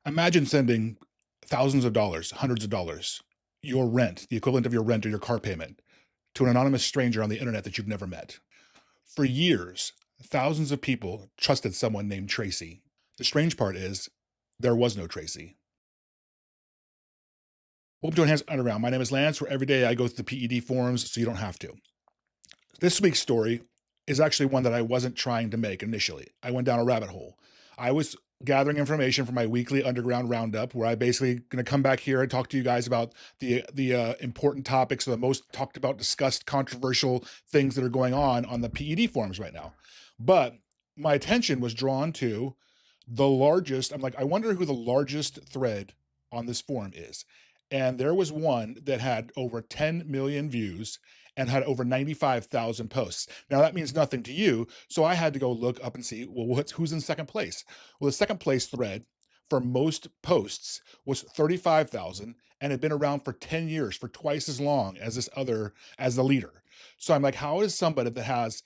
Imagine sending thousands of dollars, hundreds of dollars, your rent, the equivalent of your rent or your car payment, to an anonymous stranger on the internet that you've never met. For years, thousands of people trusted someone named Tracy. The strange part is, there was no Tracy. Welcome to Enhanced Underground. My name is Lance, where every day I go through the PED forums so you don't have to. This week's story is actually one that I wasn't trying to make initially. I went down a rabbit hole. I was gathering information for my weekly underground roundup, where I basically going to come back here and talk to you guys about the important topics, or the most talked about, discussed, controversial things that are going on the PED forums right now. But my attention was drawn to the largest. I'm like, I wonder who the largest thread on this forum is. And there was one that had over 10 million views and had over 95,000 posts. Now that means nothing to you, so I had to go look up and see, well, who's in second place? Well, the second place thread for most posts was 35,000 and had been around for 10 years, for twice as long as as the leader. So I'm like, how is somebody that has,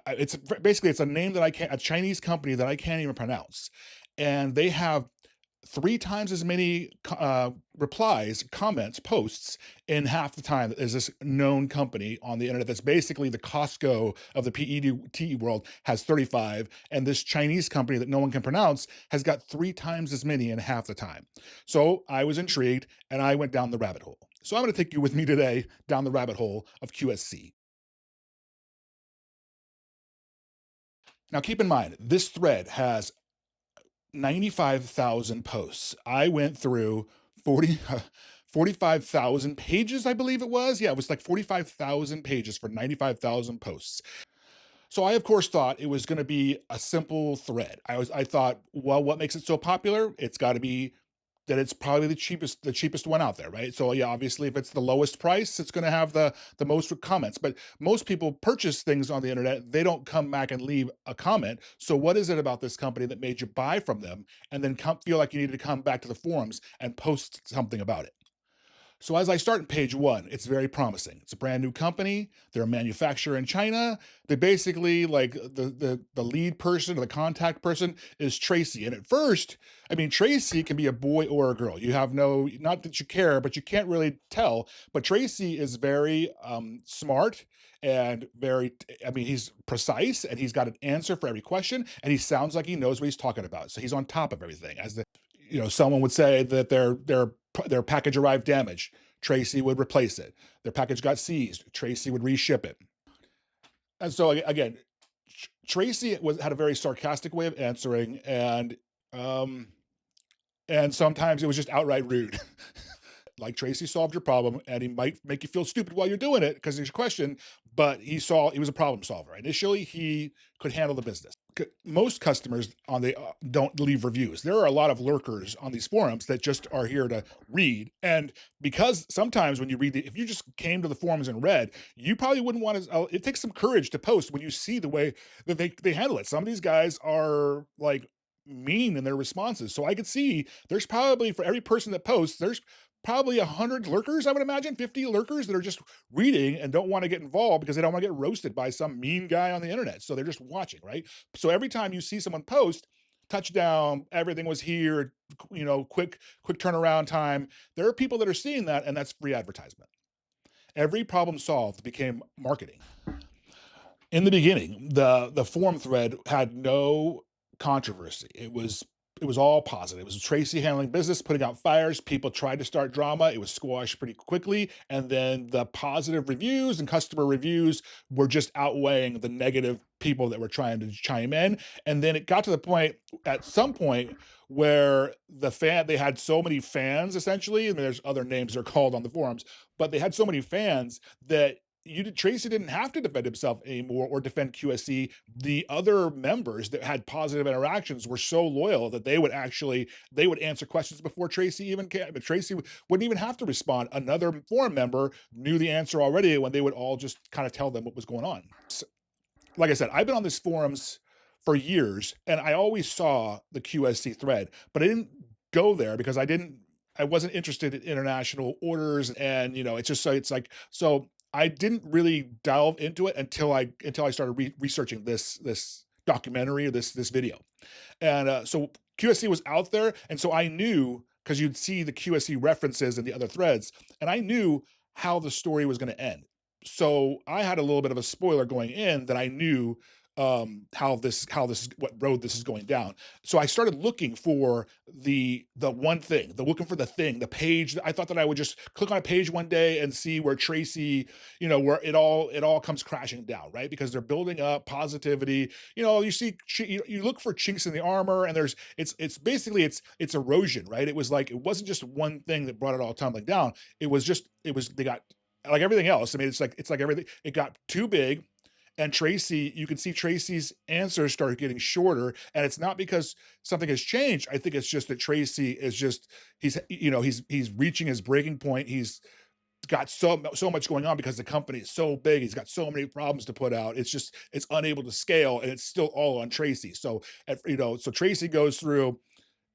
it's basically, it's a name that a Chinese company that I can't even pronounce. And they have three times as many replies, comments, posts in half the time as this known company on the internet. That's basically the Costco of the PED world, has 35, and this Chinese company that no one can pronounce has got three times as many in half the time. So I was intrigued and I went down the rabbit hole. So I'm going to take you with me today down the rabbit hole of QSC. Now, keep in mind, this thread has 95,000 posts. I went through 40 45,000 pages, I believe it was. Yeah, it was like 45,000 pages for 95,000 posts. So I, of course, thought it was going to be a simple thread. I thought, well, what makes it so popular? It's got to be that it's probably the cheapest one out there, right? So yeah, obviously, if it's the lowest price, it's going to have the most comments. But most people purchase things on the internet; they don't come back and leave a comment. So what is it about this company that made you buy from them, and then feel like you need to come back to the forums and post something about it? So as I start in page one, it's very promising. It's a brand new company. They're a manufacturer in China. They basically, like, the lead person or the contact person is Tracy. And at first, I mean, Tracy can be a boy or a girl. You have no, not that you care, but you can't really tell. But Tracy is very smart and very, I mean, he's precise and he's got an answer for every question, and he sounds like he knows what he's talking about. So he's on top of everything. Someone would say that their package arrived damaged. Tracy would replace it. Their package got seized. Tracy would reship it. And so again, Tracy had a very sarcastic way of answering, um, and sometimes it was just outright rude. Like, Tracy solved your problem, and he might make you feel stupid while you're doing it because there's a question, but he was a problem solver. Initially, he could handle the business. Most customers don't leave reviews. There are a lot of lurkers on these forums that just are here to read. And because sometimes when you read if you just came to the forums and read, you probably wouldn't want to. It takes some courage to post when you see the way that they handle it. Some of these guys are like mean in their responses. So I could see there's probably, for every person that posts, there's probably 100 lurkers, I would imagine, 50 lurkers that are just reading and don't want to get involved because they don't want to get roasted by some mean guy on the internet. So they're just watching, right? So every time you see someone post, touchdown, everything was here, quick turnaround time, there are people that are seeing that, and that's free advertisement. Every problem solved became marketing. In the beginning, the forum thread had no controversy. It was all positive. It was Tracy handling business, putting out fires. People tried to start drama. It was squashed pretty quickly. And then the positive reviews and customer reviews were just outweighing the negative people that were trying to chime in. And then it got to the point, at some point, where they had so many fans, essentially, and there's other names they're called on the forums, but they had so many fans that Tracy didn't have to defend himself anymore or defend QSC. The other members that had positive interactions were so loyal that they would answer questions before Tracy even came. But Tracy wouldn't even have to respond. Another forum member knew the answer already when they would all just kind of tell them what was going on. So, like I said, I've been on these forums for years, and I always saw the QSC thread, but I didn't go there because I wasn't interested in international orders, and so I didn't really delve into it until I started researching this documentary, this video. And so QSC was out there, and so I knew, because you'd see the QSC references in the other threads, and I knew how the story was going to end. So I had a little bit of a spoiler going in that I knew how this is what road this is going down. So I started looking for the one thing, looking for the thing, the page. I thought that I would just click on a page one day and see where Tracy, where it all comes crashing down, right? Because they're building up positivity. You see, you look for chinks in the armor, and it's basically it's erosion, right? It was like, it wasn't just one thing that brought it all tumbling down. They got, like everything else. I mean, it's like everything. It got too big, and Tracy, you can see Tracy's answers start getting shorter, and it's not because something has changed. I think it's just that Tracy is just he's reaching his breaking point. He's got so much going on because the company is so big. He's got so many problems to put out. It's unable to scale, and it's still all on Tracy. So so Tracy goes through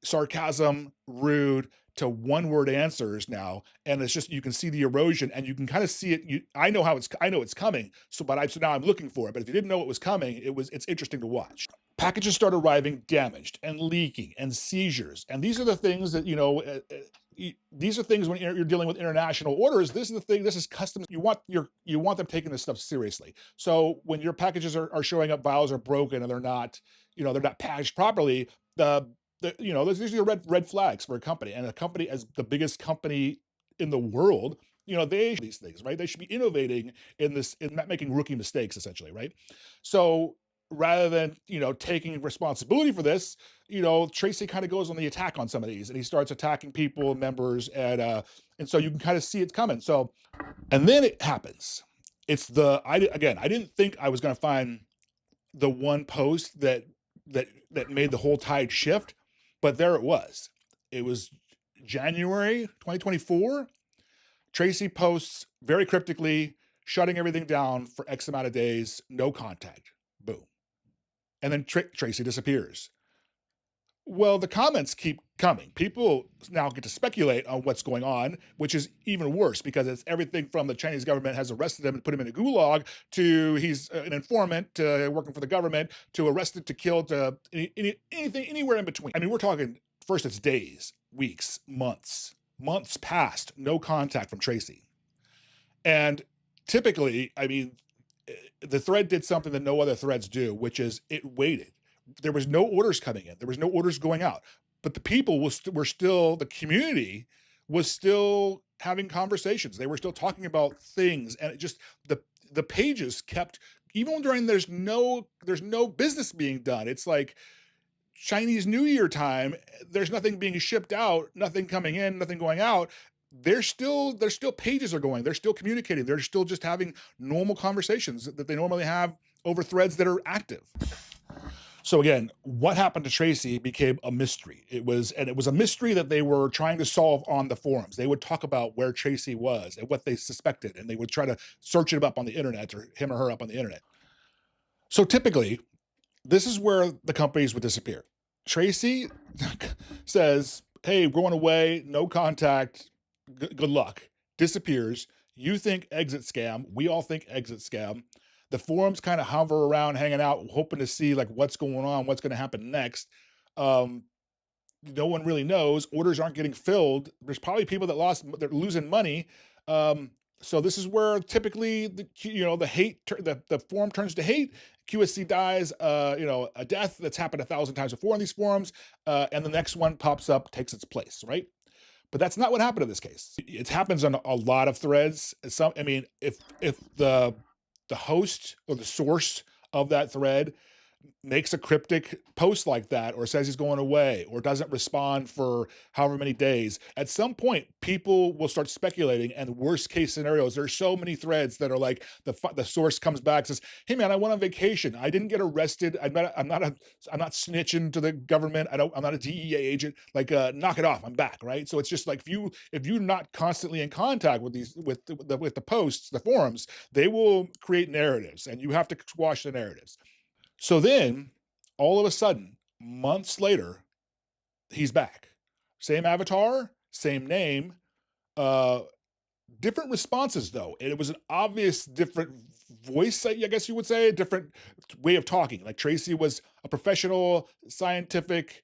sarcasm, rude, to one word answers now, and it's just, you can see the erosion, and you can kind of see it. I know it's coming. So now I'm looking for it. But if you didn't know it was coming, it's interesting to watch. Packages start arriving damaged and leaking and seizures, and these are the things that these are things when you're dealing with international orders. This is the thing. This is customs. You want them taking this stuff seriously. So when your packages are showing up, vials are broken, and they're not packaged properly, there's usually red flags for a company, and a company as the biggest company in the world, these things, right? They should be innovating in not making rookie mistakes, essentially, right? So rather than taking responsibility for this, Tracy kind of goes on the attack on some of these, and he starts attacking people, members, and so you can kind of see it's coming. So, and then it happens. I didn't think I was going to find the one post that made the whole tide shift, but there it was. It was January 2024. Tracy posts very cryptically, shutting everything down for X amount of days, no contact. Boom. And then Tracy disappears. Well, the comments keep coming. People now get to speculate on what's going on, which is even worse, because it's everything from the Chinese government has arrested him and put him in a gulag, to he's an informant, to working for the government, to arrested, to killed, to anything, anywhere in between. I mean, we're talking, first it's days, weeks, months past, no contact from Tracy. And typically, I mean, the thread did something that no other threads do, which is it waited. There was no orders coming in. There was no orders going out, but the people were still, the community was still having conversations. They were still talking about things, and it just, the pages kept, even during there's no business being done. It's like Chinese New Year time. There's nothing being shipped out, nothing coming in, nothing going out. There's still pages are going. They're still communicating. They're still just having normal conversations that they normally have over threads that are active. So again, what happened to Tracy became a mystery. It was a mystery that they were trying to solve on the forums. They would talk about where Tracy was and what they suspected, and they would try to search it up on the internet, or him or her up on the internet. So typically, this is where the companies would disappear. Tracy says, hey, we're going away, no contact, good luck. Disappears. You think exit scam. We all think exit scam. The forums kind of hover around, hanging out, hoping to see like what's going on, what's going to happen next. No one really knows. Orders aren't getting filled. There's probably people they're losing money. So this is where typically the hate, the forum turns to hate. QSC dies, a death that's happened 1,000 times before in these forums, and the next one pops up, takes its place, right? But that's not what happened in this case. It happens on a lot of threads. If the host or the source of that thread makes a cryptic post like that, or says he's going away, or doesn't respond for however many days, at some point people will start speculating. And worst case scenarios, there's so many threads that are like, the source comes back, says, hey man, I went on vacation, I didn't get arrested, I'm not snitching to the government, I'm not a DEA agent, like knock it off, I'm back, right? So it's just like, if you're not constantly in contact with the posts, the forums, they will create narratives, and you have to squash the narratives. So then, all of a sudden, months later, he's back. Same avatar, same name, different responses though. And it was an obvious different voice, I guess you would say, a different way of talking. Like Tracy was a professional, scientific,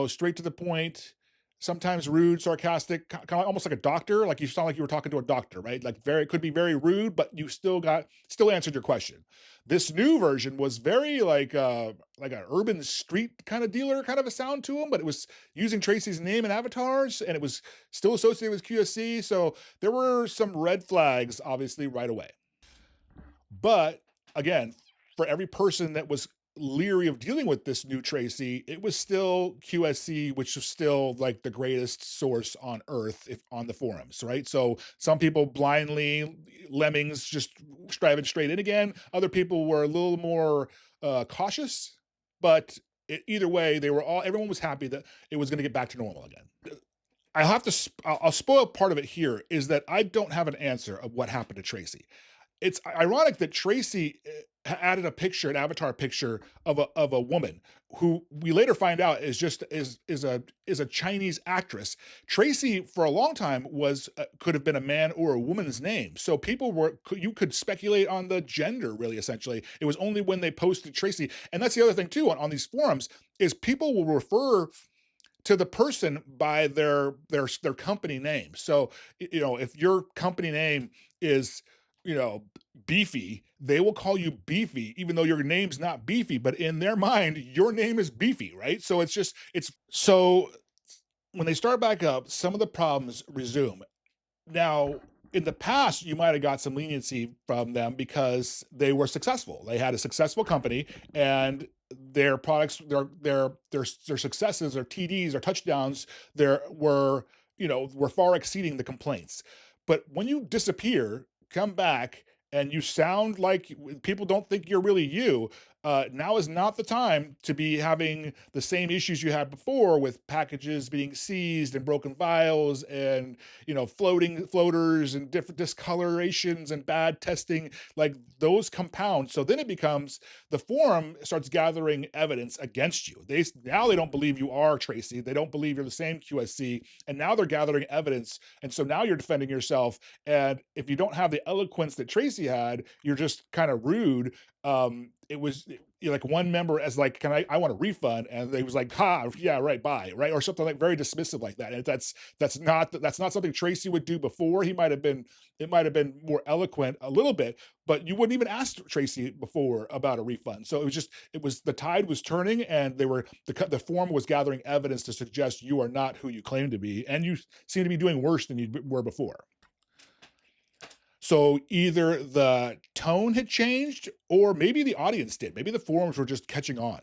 straight to the point, sometimes rude, sarcastic, kind of almost like a doctor. Like you sound like you were talking to a doctor, right? Like very could be very rude, but you still answered your question. This new version was very like an urban street kind of dealer kind of a sound to him, but it was using Tracy's name and avatars, and it was still associated with QSC. So there were some red flags, obviously, right away. But again, for every person that was leery of dealing with this new Tracy, it was still QSC, which was still like the greatest source on earth if on the forums, right? So some people blindly lemmings just driving straight in again. Other people were a little more cautious, but either way, everyone was happy that it was going to get back to normal again. I have to, I'll spoil part of it here is that I don't have an answer of what happened to Tracy. It's ironic that Tracy added a picture, an avatar picture of a woman who we later find out is a Chinese actress. Tracy for a long time was could have been a man or a woman's name. So you could speculate on the gender really essentially. It was only when they posted Tracy, and that's the other thing too on these forums is people will refer to the person by their company name. So, if your company name is, Beefy, they will call you Beefy, even though your name's not Beefy, but in their mind, your name is Beefy, right? So it's so when they start back up, some of the problems resume. Now, in the past, you might have got some leniency from them because they were successful. They had a successful company, and their products, their successes, their TDs, their touchdowns, there were far exceeding the complaints. But when you disappear, come back, and you sound like people don't think you're really you, now is not the time to be having the same issues you had before with packages being seized and broken files and floaters and different discolorations and bad testing, like those compound. So then it becomes the forum starts gathering evidence against you. Now they don't believe you are Tracy. They don't believe you're the same QSC, and now they're gathering evidence. And so now you're defending yourself. And if you don't have the eloquence that Tracy had, you're just kind of rude. It was like one member as like, I want a refund, and they was like, ha, yeah, right, bye, right, or something like very dismissive like that. And that's not something Tracy would do before. It might have been more eloquent a little bit, but you wouldn't even ask Tracy before about a refund. So the tide was turning, and the forum was gathering evidence to suggest you are not who you claim to be, and you seem to be doing worse than you were before. So either the tone had changed, or maybe the audience did. Maybe the forums were just catching on.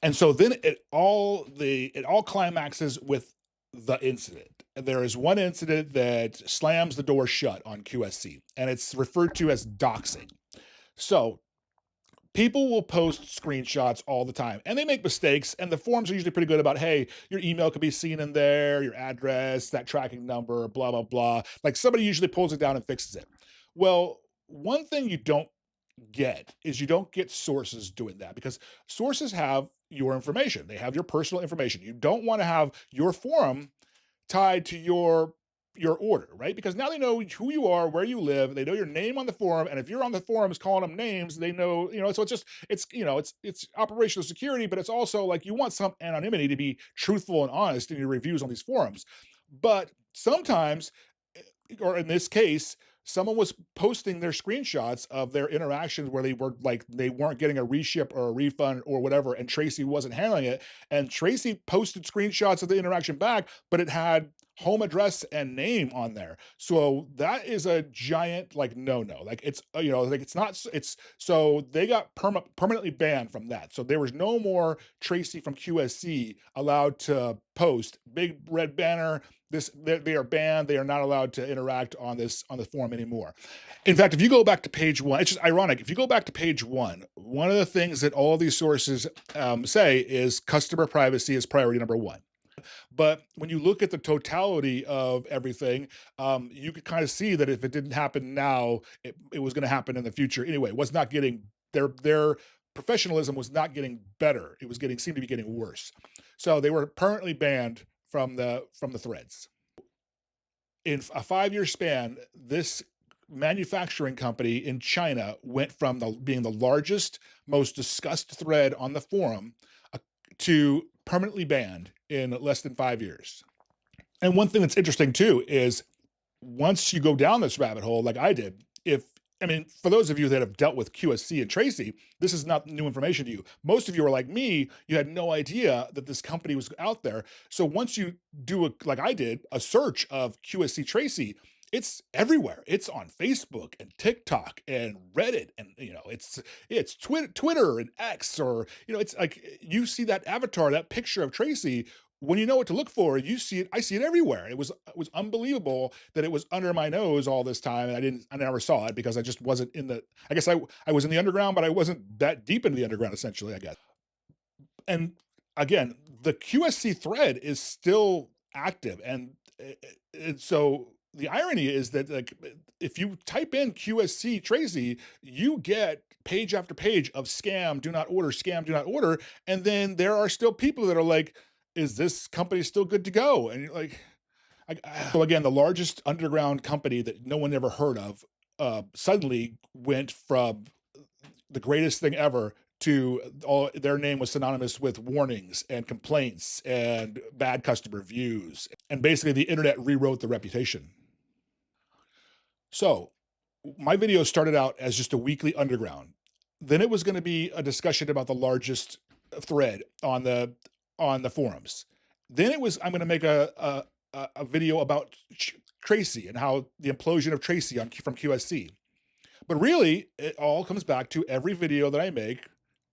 And so then it all climaxes with the incident. There is one incident that slams the door shut on QSC, and it's referred to as doxing. So people will post screenshots all the time, and they make mistakes, and the forums are usually pretty good about, hey, your email could be seen in there, your address, that tracking number, blah, blah, blah. Like somebody usually pulls it down and fixes it. Well, one thing you don't get is you don't get sources doing that, because sources have your information. They have your personal information. You don't want to have your forum tied to your order, right? Because now they know who you are, where you live, they know your name on the forum, and if you're on the forums calling them names, they know, so it's operational security, but it's also like you want some anonymity to be truthful and honest in your reviews on these forums. But sometimes, or in this case, someone was posting their screenshots of their interactions where they weren't getting a reship or a refund or whatever, and Tracy wasn't handling it. And Tracy posted screenshots of the interaction back, but it had home address and name on there. So that is a giant no. Like it's it's not it's so they got permanently banned from that. So there was no more Tracy from QSC allowed to post big red banner. They are banned. They are not allowed to interact on the forum anymore. In fact, if you go back to page 1, it's just ironic. If you go back to page 1, one of the things that all of these sources say is customer privacy is priority number 1. But when you look at the totality of everything, you could kind of see that if it didn't happen now, it was going to happen in the future anyway. It was not getting their professionalism was not getting better. It was seemed to be getting worse. So they were permanently banned from the threads. In a 5-year span, this manufacturing company in China went from being the largest, most discussed thread on the forum to permanently banned in less than 5 years. And one thing that's interesting too is once you go down this rabbit hole, like I did, if I mean, for those of you that have dealt with QSC and Tracy, this is not new information to you. Most of you are like me, you had no idea that this company was out there. So once you do a, like I did, a search of QSC Tracy, it's everywhere. It's on Facebook and TikTok and Reddit, and it's Twitter and X, or it's like you see that avatar, that picture of Tracy. When you know what to look for, you see it. I see it everywhere. It was unbelievable that it was under my nose all this time, and I never saw it because I just wasn't in the. I guess I was in the underground, but I wasn't that deep into the underground. Essentially, I guess. And again, the QSC thread is still active, and so the irony is that, like, if you type in QSC Tracy, you get page after page of scam, do not order, and then there are still people that are like, "Is this company still good to go?" And you're like, so again, the largest underground company that no one ever heard of suddenly went from the greatest thing ever to all their name was synonymous with warnings and complaints and bad customer reviews. And basically, the internet rewrote the reputation. So, my video started out as just a weekly underground. Then it was going to be a discussion about the largest thread on the forums. Then it was I'm going to make a video about Tracy and how the implosion of Tracy from QSC. But really, it all comes back to every video that I make.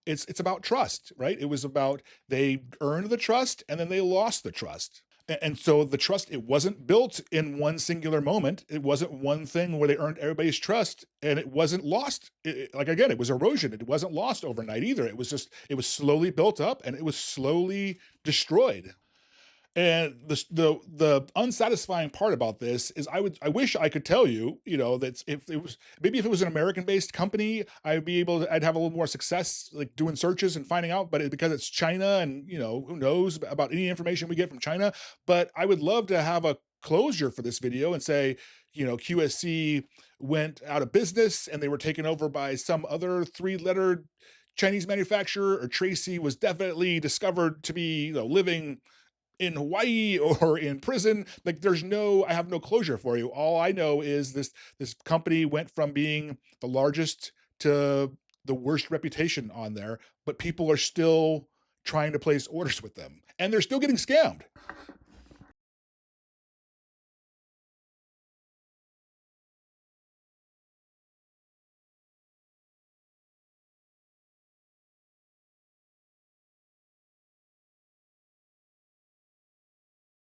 It's about trust, right? It was about they earned the trust and then they lost the trust. And so the trust, it wasn't built in one singular moment. It wasn't one thing where they earned everybody's trust and it wasn't lost. Like again, it was erosion. It wasn't lost overnight either. It was slowly built up and it was slowly destroyed. And the unsatisfying part about this is I wish I could tell you, that if it was an American-based company, I'd have a little more success like doing searches and finding out, but because it's China and, who knows about any information we get from China, but I would love to have a closure for this video and say, QSC went out of business and they were taken over by some other three-letter Chinese manufacturer, or Tracy was definitely discovered to be, living in Hawaii or in prison. Like I have no closure for you. All I know is this company went from being the largest to the worst reputation on there, but people are still trying to place orders with them and they're still getting scammed.